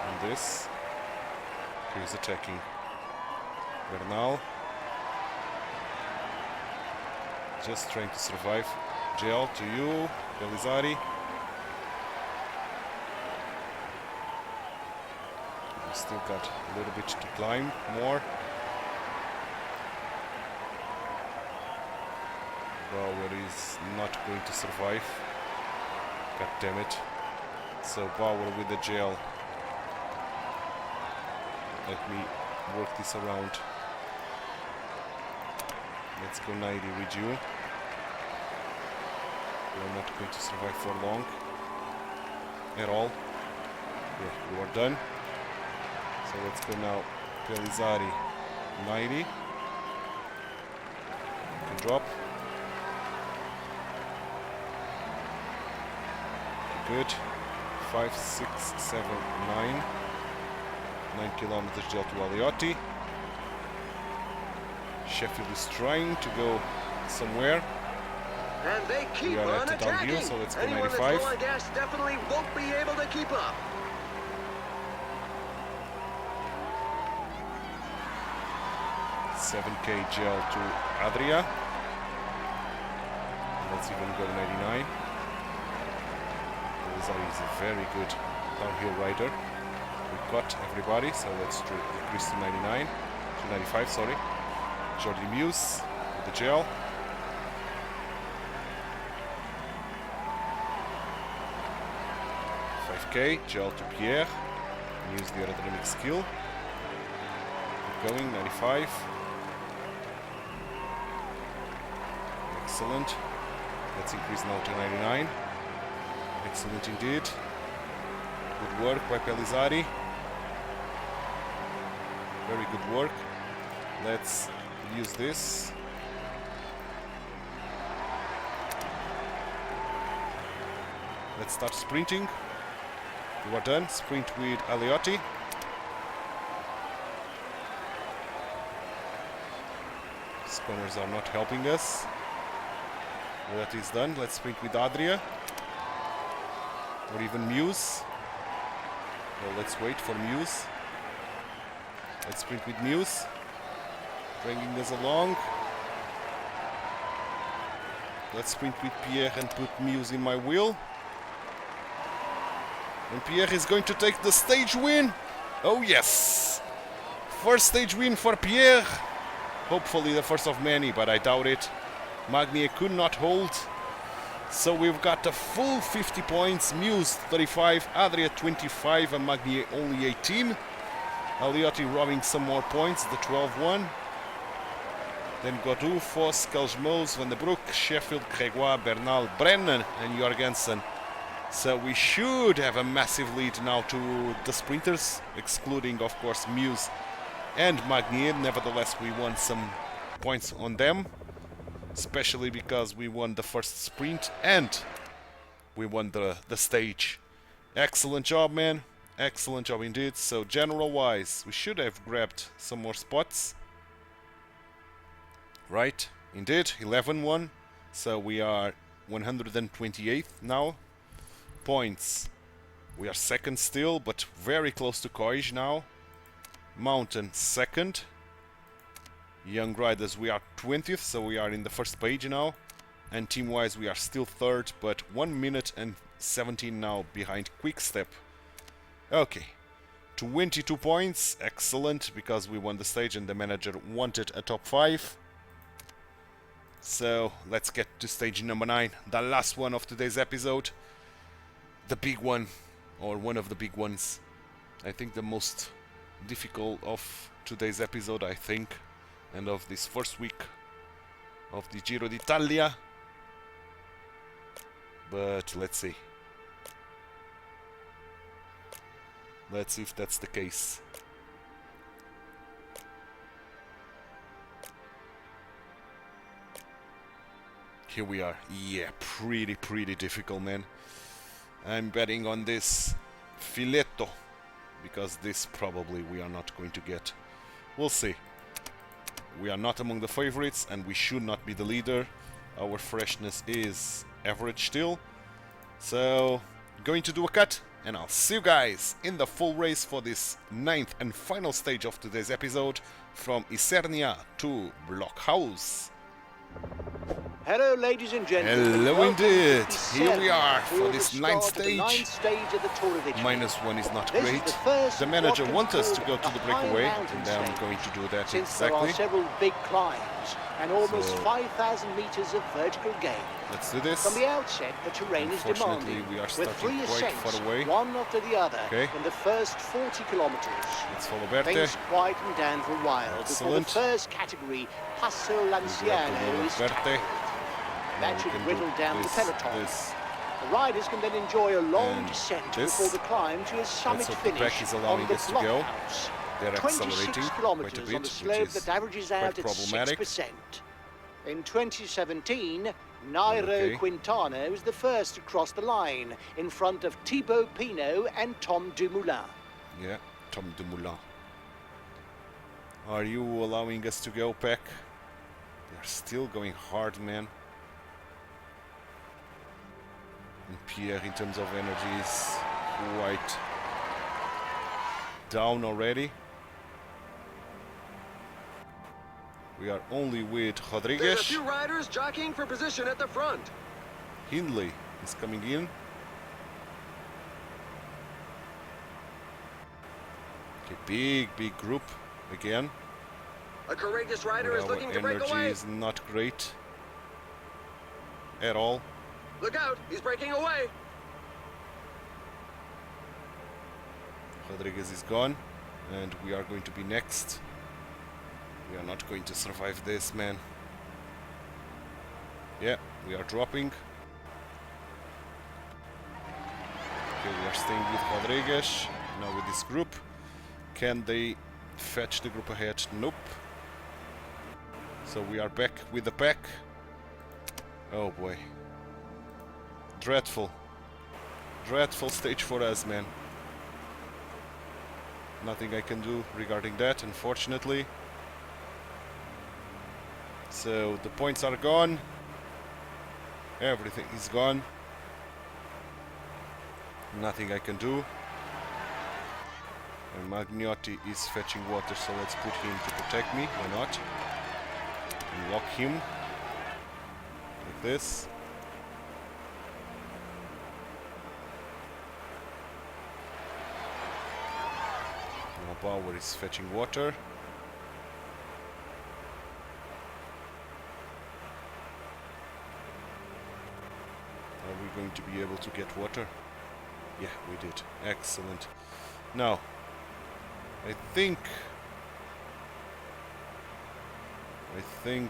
And this. Here's attacking. Bernal. Just trying to survive. Gel to you. Pellizzari. We still got a little bit to climb more. Bauer is not going to survive. God damn it. So Bauer with the gel. Let me work this around. Let's go 90 with you. You're not going to survive for long. At all. Yeah, you are done. So let's go now. Pellizzari 90. You can drop. Good. 5, 6, 7, 9. 9 kilometers gel to Aliotti. Sheffield is trying to go somewhere. And they keep We are on at the attacking. downhill, so let's go Anyone 95. that's low on gas definitely won't be able to keep up. $7K gel to Adria. Let's even go 99. Pellizzari is a very good downhill rider. We got everybody, so let's decrease to 99. To 95, sorry. Jordi Muse with the gel. $5K gel to Pierre. Use the aerodynamic skill. Keep going, 95. Excellent. Let's increase now to 99. Excellent indeed. Good work by Pellizzari. Very good work. Let's use this. Let's start sprinting. You are done. Sprint with Aliotti. Spawners are not helping us. That is done. Let's sprint with Adria. Or even Muse. Well, let's wait for Muse. Let's sprint with Muse. Bringing us along. Let's sprint with Pierre and put Muse in my wheel. And Pierre is going to take the stage win. Oh yes! First stage win for Pierre. Hopefully the first of many, but I doubt it. Magnier could not hold. So we've got a full 50 points. Muse 35, Adria 25, and Magnier only 18. Aliotti robbing some more points, the 12-1. Then Godou, Foss, Kelschmoes, Van den Broek, Sheffield, Gregoire, Bernal, Brennan, and Jorgensen. So we should have a massive lead now to the sprinters, excluding, of course, Muse and Magnier. Nevertheless, we won some points on them, especially because we won the first sprint and we won the stage. Excellent job, man. Excellent job indeed. So general-wise, we should have grabbed some more spots. Right, indeed, 11-1. So we are 128th now. Points. We are second still, but very close to Coige now. Mountain second. Young Riders, we are 20th, so we are in the first page now. And team-wise, we are still third, but 1 minute and 17 now behind Quickstep. Okay, 22 points, excellent, because we won the stage and the manager wanted a top 5. So let's get to stage number 9, the last one of today's episode. The big one, or one of the big ones. I think the most difficult of today's episode, I think, and of this first week of the Giro d'Italia. But let's see. Let's see if that's the case. Here we are. Yeah, pretty difficult, man. I'm betting on this Filetto, because this probably we are not going to get. We'll see. We are not among the favorites, and we should not be the leader. Our freshness is average still. So, going to do a cut, and I'll see you guys in the full race for this 9th and final stage of today's episode, from Isernia to Blockhouse. Hello, ladies and gentlemen. Hello Welcome indeed. to Here we Isernia are for for the this start 9th of the stage. 9th stage of the Tour of Italy. -1 is not This is great. the first The manager what is wants us to called go to a the high breakaway, mountain and I'm stage, going to do that since exactly. there are several big climbs and almost So- 5,000 meters of vertical gain. Let's do this. From the outset, the terrain is Unfortunately, demanding, we are with starting 3 quite ascents, far away. one after the other, Okay. in the first 40 kilometers. Let's follow Berthe. Things quieten down for a while before the Excellent. first category, Passo We grab Lanciano, the is Berthe. tackled. Now That we should can whittle do down this, the peloton. this. The riders can then enjoy a long And descent this. before the climb to a summit That's what the finish pack is allowing on the us to go. Blockhouse. They're 26 accelerating kilometers quite a bit, on the which slope is that averages out quite at problematic. 6%. In 2017, Nairo Okay. Quintana was the first to cross the line in front of Thibaut Pinot and Tom Dumoulin. Yeah, Tom Dumoulin. Are you allowing us to go, Peck? They're still going hard, man. And Pierre, in terms of energy, is quite down already. We are only with There's a Rodriguez. few riders jockeying for position at the front. Hindley is coming in. Okay, big group again. A courageous rider But is our looking to break energy away. is not great at all. Look out, he's breaking away. Rodriguez is gone, and we are going to be next. We are not going to survive this, man. Yeah, we are dropping. Okay, we are staying with Rodriguez. Now with this group. Can they fetch the group ahead? Nope. So we are back with the pack. Oh boy. Dreadful. Dreadful stage for us, man. Nothing I can do regarding that, unfortunately. So the points are gone. Everything is gone. Nothing I can do. And Magnotti is fetching water, so let's put him to protect me. Why not? And lock him like this. Now Bauer is fetching water. Are we going to be able to get water? Yeah, we did. Excellent. Now, I think I'm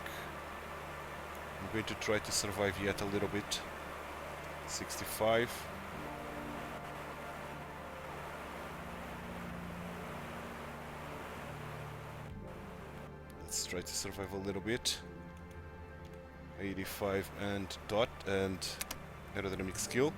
going to try to survive yet a little bit. 65. Let's try to survive a little bit. 85 and dot and aerodynamic skill.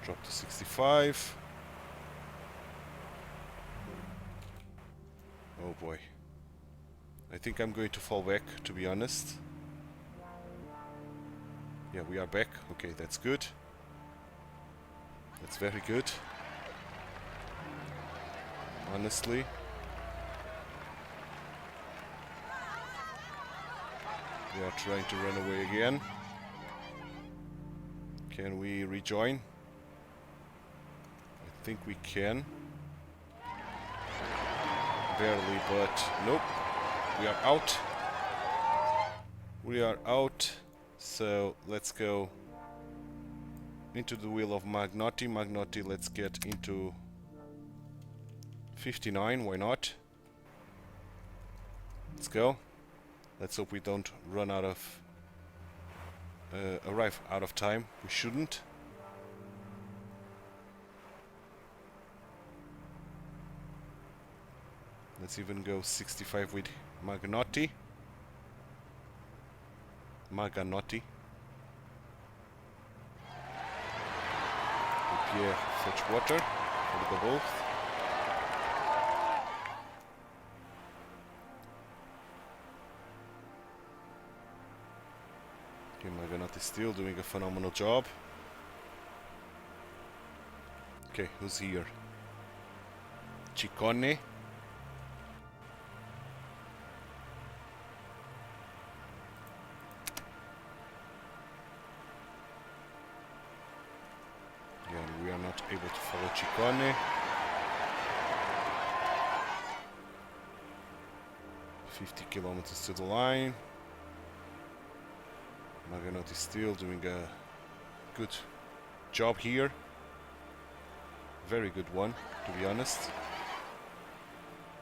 Drop to 65. Oh boy. I think I'm going to fall back, to be honest. Yeah, we are back. Okay, that's good. That's very good. Honestly. We are trying to run away again. Can we rejoin? I think we can. Barely, but nope. We are out. We are out. So let's go into the wheel of Magnotti. Magnotti, let's get into 59, why not? Let's go. Let's hope we don't run out of arrive out of time. We shouldn't. Let's even go 65 with Magnotti. Maganotti. Pierre, fetch water for the both. Okay, Maganotti still doing a phenomenal job. Okay, who's here? Ciccone. Again, we are not able to follow Ciccone. 50 kilometers to the line. Maganotti still doing a good job here. Very good one, to be honest.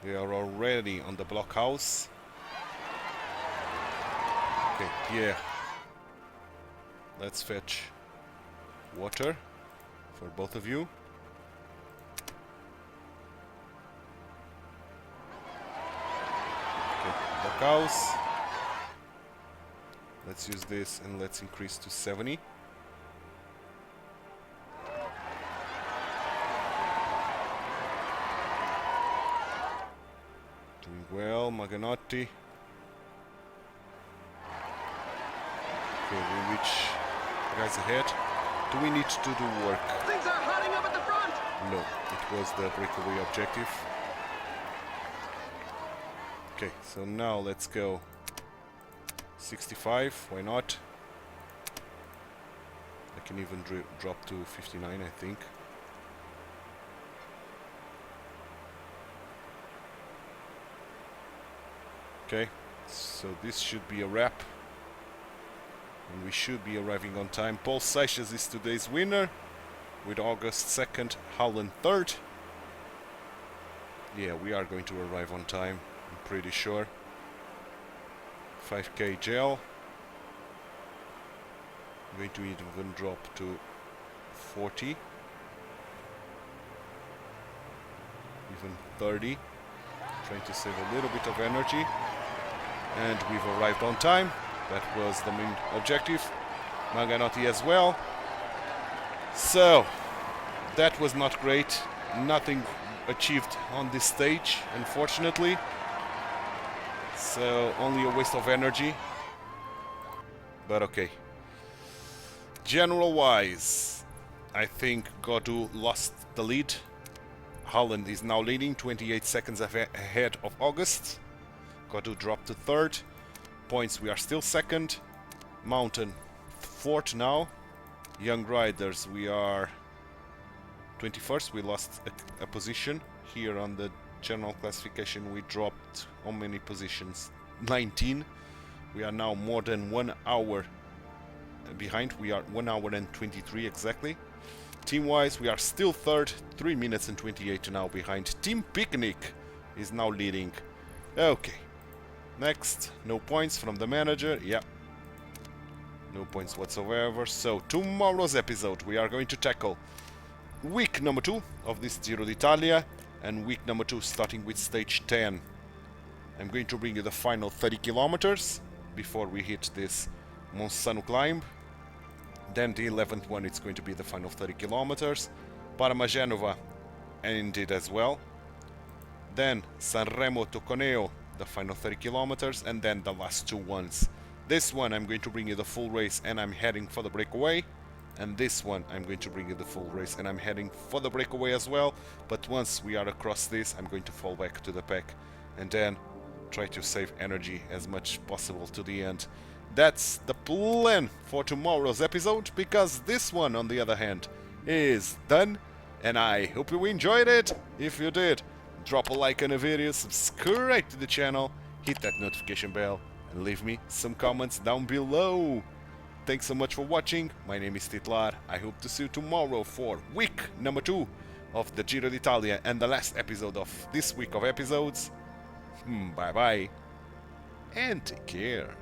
They are already on the blockhouse. Okay, Pierre. Let's fetch water for both of you. Okay, blockhouse. Let's use this and let's increase to 70. Doing well, Maganotti. Okay, we reach guys ahead. Do we need to do work? Things are hotting up at the front. No, it was the breakaway objective. Okay, so now let's go 65, why not? I can even drop to 59, I think. Okay, so this should be a wrap. And we should be arriving on time. Paul Seixas is today's winner, with August 2nd, Holland 3rd. Yeah, we are going to arrive on time, I'm pretty sure. 5k gel. I'm going to even drop to 40. Even 30. Trying to save a little bit of energy. And we've arrived on time. That was the main objective. Maganotti as well. So, that was not great. Nothing achieved on this stage, unfortunately. So, only a waste of energy. But okay. General-wise, I think Godou lost the lead. Holland is now leading, 28 seconds ahead of August. Godou dropped to 3rd. Points, we are still 2nd. Mountain, 4th now. Young Riders, we are 21st. We lost a position. Here on the general classification, we dropped how many positions? 19. We are now more than 1 hour behind. We are 1 hour and 23 exactly. Team-wise, we are still 3rd. 3 minutes and 28 now behind. Team Picnic is now leading. Okay. Next, no points from the manager. Yeah. No points whatsoever. So, tomorrow's episode, we are going to tackle week number 2 of this Giro d'Italia. And week number 2 starting with stage 10. I'm going to bring you the final 30 kilometers before we hit this Monsanto climb. Then the 11th one, it's going to be the final 30 kilometers. Parma-Genova ended as well. Then Sanremo to Coneo, the final 30 kilometers, and then the last 2 ones. This one I'm going to bring you the full race and I'm heading for the breakaway. and this one I'm going to bring you the full race, and I'm heading for the breakaway as well. But once we are across this, I'm going to fall back to the pack and then try to save energy as much possible to the end. That's the plan for tomorrow's episode, because this one, on the other hand, is done, and I hope you enjoyed it. If you did, drop a like on the video, subscribe to the channel, hit that notification bell, and leave me some comments down below. Thanks so much for watching. My name is Titular. I hope to see you tomorrow for week number 2 of the Giro d'Italia and the last episode of this week of episodes. Bye bye, and take care.